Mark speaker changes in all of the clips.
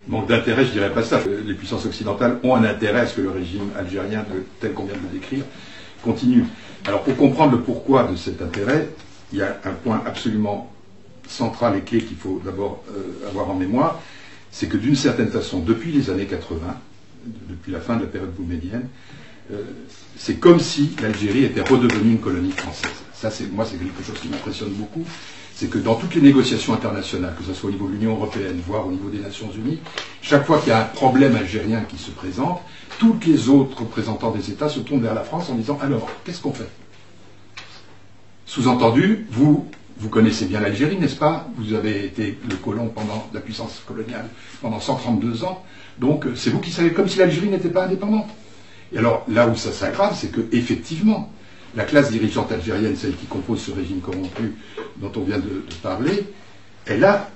Speaker 1: Manque d'intérêt, je dirais pas ça. Les puissances occidentales ont un intérêt à ce que le régime algérien, tel qu'on vient de le décrire, continue. Alors pour comprendre le pourquoi de cet intérêt, il y a un point absolument central et clé qu'il faut d'abord avoir en mémoire, c'est que d'une certaine façon, depuis les années 80, depuis la fin de la période boulmédienne, c'est comme si l'Algérie était redevenue une colonie française. Ça, moi, c'est quelque chose qui m'impressionne beaucoup. C'est que dans toutes les négociations internationales, que ce soit au niveau de l'Union européenne, voire au niveau des Nations unies, chaque fois qu'il y a un problème algérien qui se présente, tous les autres représentants des États se tournent vers la France en disant « Alors, qu'est-ce qu'on fait ?» Sous-entendu, vous connaissez bien l'Algérie, n'est-ce pas? Vous avez été le colon pendant la puissance coloniale pendant 132 ans, donc c'est vous qui savez, comme si l'Algérie n'était pas indépendante. Et alors, là où ça s'aggrave, c'est que effectivement, la classe dirigeante algérienne, celle qui compose ce régime corrompu dont on vient de parler, elle a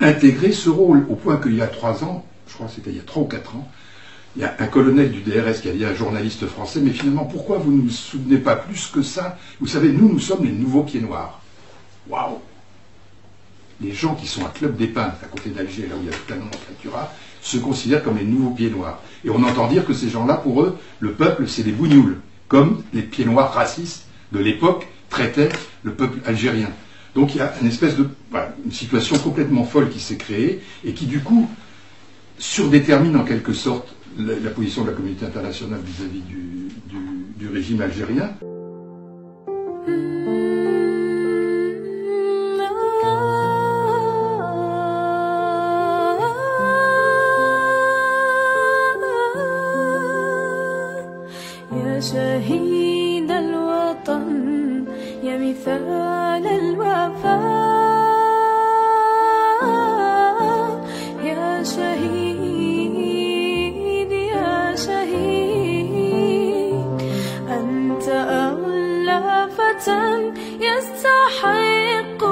Speaker 1: intégré ce rôle, au point qu'il y a 3 ans, je crois que c'était il y a 3 ou 4 ans, il y a un colonel du DRS qui a dit à un journaliste français, mais finalement, pourquoi vous ne vous souvenez pas plus que ça? Vous savez, nous sommes les nouveaux pieds noirs. Waouh! Les gens qui sont à Club des Pins, à côté d'Alger, là où il y a toute la nomenclatura, se considèrent comme les nouveaux pieds noirs. Et on entend dire que ces gens-là, pour eux, le peuple, c'est des bougnoules, comme les pieds noirs racistes de l'époque traitaient le peuple algérien. Donc il y a une espèce de une situation complètement folle qui s'est créée et qui, du coup, surdétermine en quelque sorte la position de la communauté internationale vis-à-vis du régime algérien.
Speaker 2: شهيد الوطن يا مثال الوفاء يا شهيد يا شهيد أنت أغلى فتى يستحق